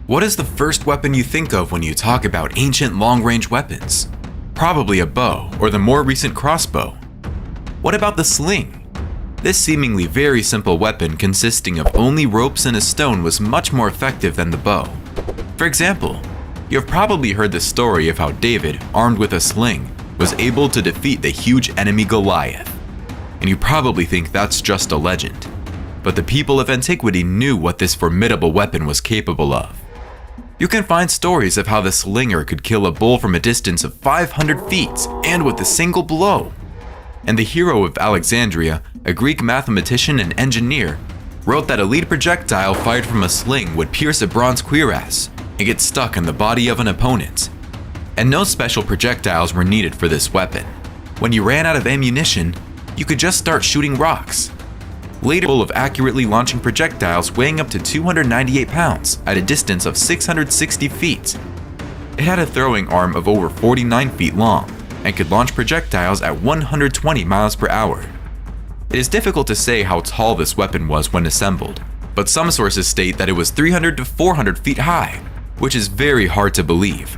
What is the first weapon you think of when you talk about ancient long-range weapons? Probably a bow or the more recent crossbow. What about the sling? This seemingly very simple weapon consisting of only ropes and a stone was much more effective than the bow. For example, you have probably heard the story of how David, armed with a sling, was able to defeat the huge enemy Goliath. And you probably think that's just a legend. But the people of antiquity knew what this formidable weapon was capable of. You can find stories of how the slinger could kill a bull from a distance of 500 feet and with a single blow. And the hero of Alexandria, a Greek mathematician and engineer, wrote that a lead projectile fired from a sling would pierce a bronze cuirass and get stuck in the body of an opponent. And no special projectiles were needed for this weapon. When you ran out of ammunition, you could just start shooting rocks. Later, full of accurately launching projectiles weighing up to 298 pounds at a distance of 660 feet. It had a throwing arm of over 49 feet long and could launch projectiles at 120 miles per hour. It is difficult to say how tall this weapon was when assembled, but some sources state that it was 300 to 400 feet high, which is very hard to believe.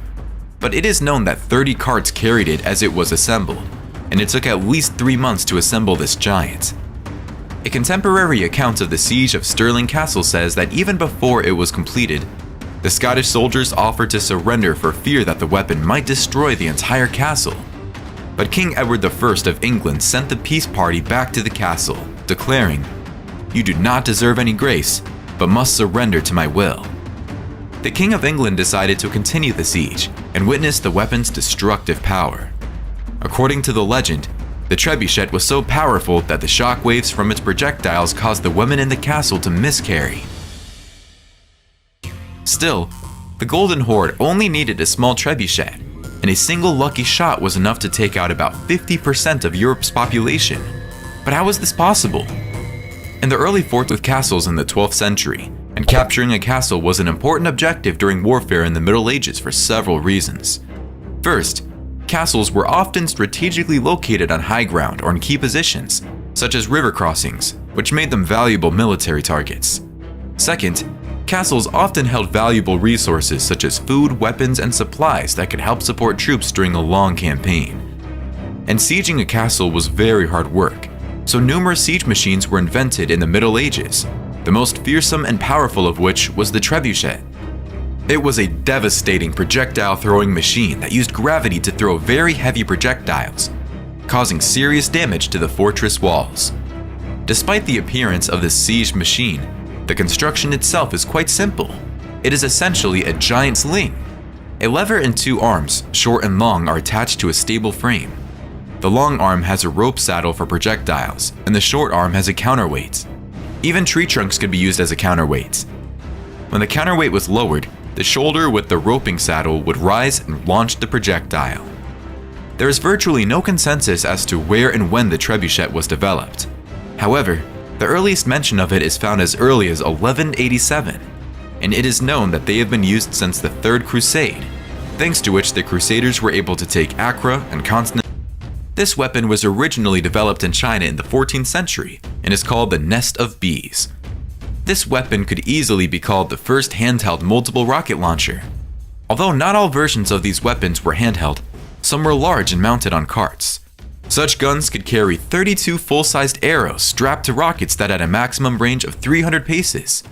But it is known that 30 carts carried it as it was assembled, and it took at least 3 months to assemble this giant. A contemporary account of the siege of Stirling Castle says that even before it was completed, the Scottish soldiers offered to surrender for fear that the weapon might destroy the entire castle. But King Edward I of England sent the peace party back to the castle, declaring, "You do not deserve any grace, but must surrender to my will." The King of England decided to continue the siege and witness the weapon's destructive power. According to the legend, the trebuchet was so powerful that the shock waves from its projectiles caused the women in the castle to miscarry. Still, the Golden Horde only needed a small trebuchet, and a single lucky shot was enough to take out about 50% of Europe's population. But how was this possible? In the early forts with castles in the 12th century, and capturing a castle was an important objective during warfare in the Middle Ages for several reasons. First, castles were often strategically located on high ground or in key positions, such as river crossings, which made them valuable military targets. Second, castles often held valuable resources such as food, weapons, and supplies that could help support troops during a long campaign. And sieging a castle was very hard work, so numerous siege machines were invented in the Middle Ages, the most fearsome and powerful of which was the trebuchet. It was a devastating projectile-throwing machine that used gravity to throw very heavy projectiles, causing serious damage to the fortress walls. Despite the appearance of this siege machine, the construction itself is quite simple. It is essentially a giant sling. A lever and 2 arms, short and long, are attached to a stable frame. The long arm has a rope saddle for projectiles, and the short arm has a counterweight. Even tree trunks could be used as a counterweight. When the counterweight was lowered, the shoulder with the roping saddle would rise and launch the projectile. There is virtually no consensus as to where and when the trebuchet was developed. However, the earliest mention of it is found as early as 1187, and it is known that they have been used since the Third Crusade, thanks to which the Crusaders were able to take Accra and Constantinople. This weapon was originally developed in China in the 14th century and is called the Nest of Bees. This weapon could easily be called the first handheld multiple rocket launcher. Although not all versions of these weapons were handheld, some were large and mounted on carts. Such guns could carry 32 full-sized arrows strapped to rockets that had a maximum range of 300 paces.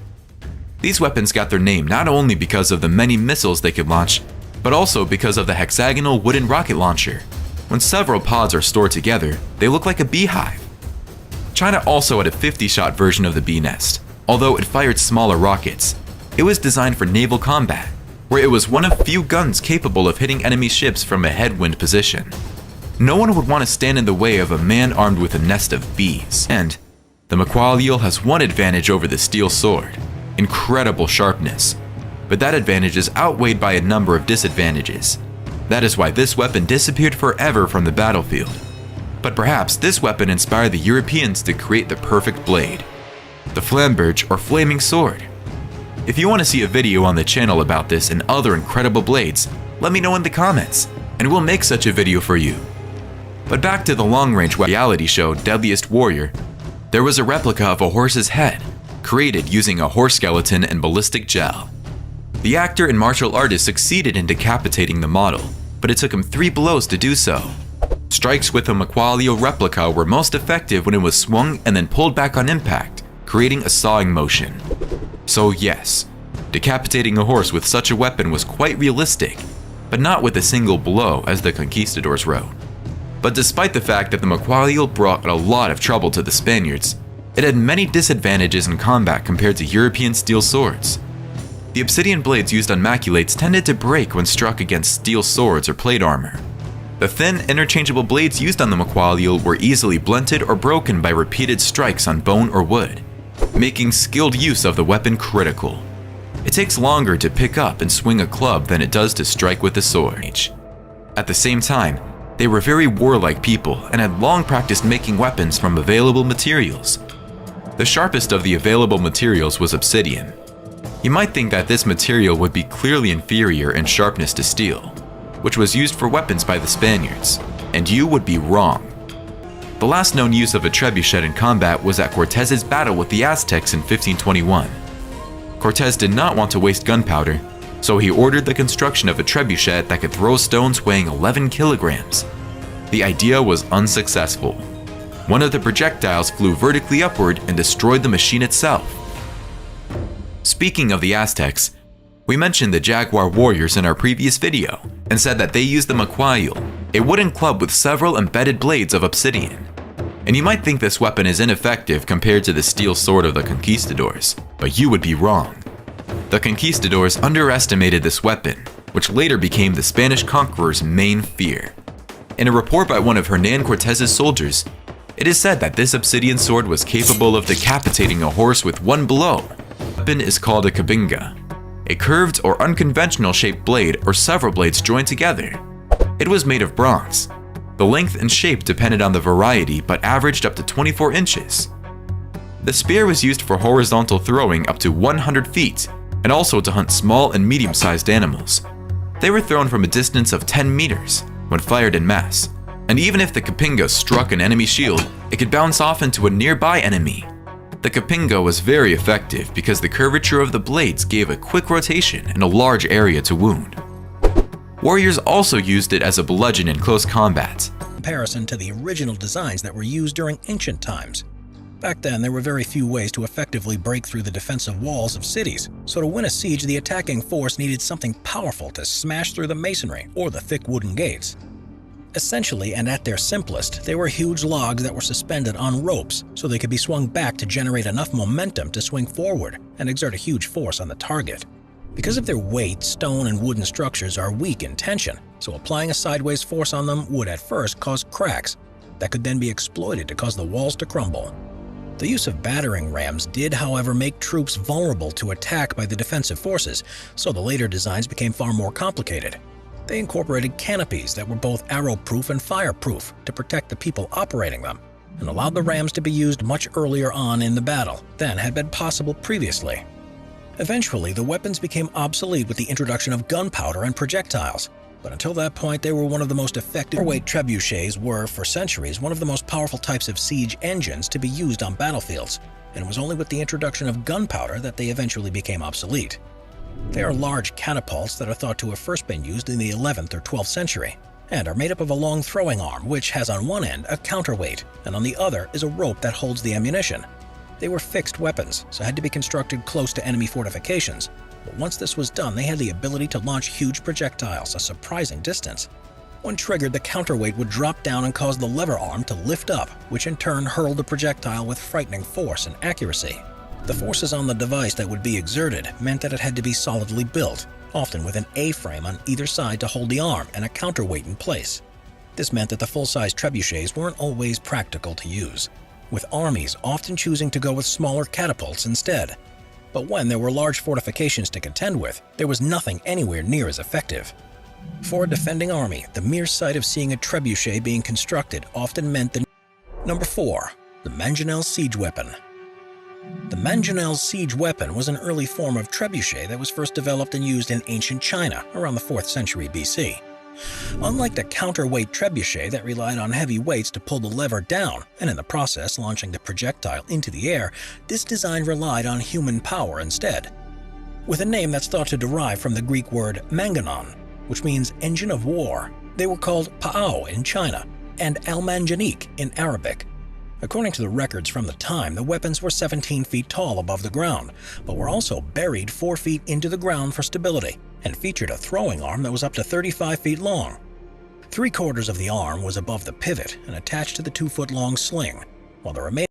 These weapons got their name not only because of the many missiles they could launch, but also because of the hexagonal wooden rocket launcher. When several pods are stored together, they look like a beehive. China also had a 50-shot version of the bee nest. Although it fired smaller rockets, it was designed for naval combat, where it was one of few guns capable of hitting enemy ships from a headwind position. No one would want to stand in the way of a man armed with a nest of bees. And the Maqualiel has one advantage over the steel sword: incredible sharpness. But that advantage is outweighed by a number of disadvantages. That is why this weapon disappeared forever from the battlefield. But perhaps this weapon inspired the Europeans to create the perfect blade: the flamberge or flaming sword. If you want to see a video on the channel about this and other incredible blades, let me know in the comments, and we'll make such a video for you. But back to the long-range reality show Deadliest Warrior, there was a replica of a horse's head, created using a horse skeleton and ballistic gel. The actor and martial artist succeeded in decapitating the model, but it took him 3 blows to do so. Strikes with a Maqualio replica were most effective when it was swung and then pulled back on impact, creating a sawing motion. So yes, decapitating a horse with such a weapon was quite realistic, but not with a single blow, as the conquistadors wrote. But despite the fact that the Maqualio brought a lot of trouble to the Spaniards, it had many disadvantages in combat compared to European steel swords. The obsidian blades used on maculates tended to break when struck against steel swords or plate armor. The thin, interchangeable blades used on the Maqualio were easily blunted or broken by repeated strikes on bone or wood, making skilled use of the weapon critical. It takes longer to pick up and swing a club than it does to strike with a sword. At the same time, they were very warlike people and had long practiced making weapons from available materials. The sharpest of the available materials was obsidian. You might think that this material would be clearly inferior in sharpness to steel, which was used for weapons by the Spaniards, and you would be wrong. The last known use of a trebuchet in combat was at Cortez's battle with the Aztecs in 1521. Cortez did not want to waste gunpowder, so he ordered the construction of a trebuchet that could throw stones weighing 11 kilograms. The idea was unsuccessful. One of the projectiles flew vertically upward and destroyed the machine itself. Speaking of the Aztecs, we mentioned the Jaguar warriors in our previous video and said that they used the Maqualio, a wooden club with several embedded blades of obsidian. And you might think this weapon is ineffective compared to the steel sword of the conquistadors, but you would be wrong. The conquistadors underestimated this weapon, which later became the Spanish conqueror's main fear. In a report by one of Hernan Cortez's soldiers, it is said that this obsidian sword was capable of decapitating a horse with 1 blow. The weapon is called a cabinga, a curved or unconventional shaped blade or several blades joined together. It was made of bronze. The length and shape depended on the variety but averaged up to 24 inches. The spear was used for horizontal throwing up to 100 feet and also to hunt small and medium-sized animals. They were thrown from a distance of 10 meters when fired en masse. And even if the capinga struck an enemy shield, it could bounce off into a nearby enemy. The capinga was very effective because the curvature of the blades gave a quick rotation and a large area to wound. Warriors also used it as a bludgeon in close combat. In comparison to the original designs that were used during ancient times. Back then, there were very few ways to effectively break through the defensive walls of cities, so to win a siege, the attacking force needed something powerful to smash through the masonry or the thick wooden gates. Essentially, and at their simplest, they were huge logs that were suspended on ropes so they could be swung back to generate enough momentum to swing forward and exert a huge force on the target. Because of their weight, stone and wooden structures are weak in tension, so applying a sideways force on them would at first cause cracks that could then be exploited to cause the walls to crumble. The use of battering rams did, however, make troops vulnerable to attack by the defensive forces, so the later designs became far more complicated. They incorporated canopies that were both arrow-proof and fire-proof to protect the people operating them, and allowed the rams to be used much earlier on in the battle than had been possible previously. Eventually, the weapons became obsolete with the introduction of gunpowder and projectiles, but until that point they were one of the most effective. Overweight trebuchets were, for centuries, one of the most powerful types of siege engines to be used on battlefields, and it was only with the introduction of gunpowder that they eventually became obsolete. They are large catapults that are thought to have first been used in the 11th or 12th century, and are made up of a long throwing arm which has on one end a counterweight, and on the other is a rope that holds the ammunition. They were fixed weapons, so had to be constructed close to enemy fortifications, but once this was done, they had the ability to launch huge projectiles a surprising distance. When triggered, the counterweight would drop down and cause the lever arm to lift up, which in turn hurled the projectile with frightening force and accuracy. The forces on the device that would be exerted meant that it had to be solidly built, often with an A-frame on either side to hold the arm and a counterweight in place. This meant that the full-size trebuchets weren't always practical to use, with armies often choosing to go with smaller catapults instead. But when there were large fortifications to contend with, there was nothing anywhere near as effective. For a defending army, the mere sight of seeing a trebuchet being constructed often meant the... Number 4. The mangonel siege weapon. The mangonel siege weapon was an early form of trebuchet that was first developed and used in ancient China around the 4th century BC. Unlike the counterweight trebuchet that relied on heavy weights to pull the lever down and in the process launching the projectile into the air, this design relied on human power instead. with a name that's thought to derive from the Greek word manganon, which means engine of war. They were called pa'ao in China and al-manjanik in Arabic. According to the records from the time, the weapons were 17 feet tall above the ground, but were also buried 4 feet into the ground for stability, and featured a throwing arm that was up to 35 feet long. 3/4 of the arm was above the pivot and attached to the 2-foot-long sling, while the remaining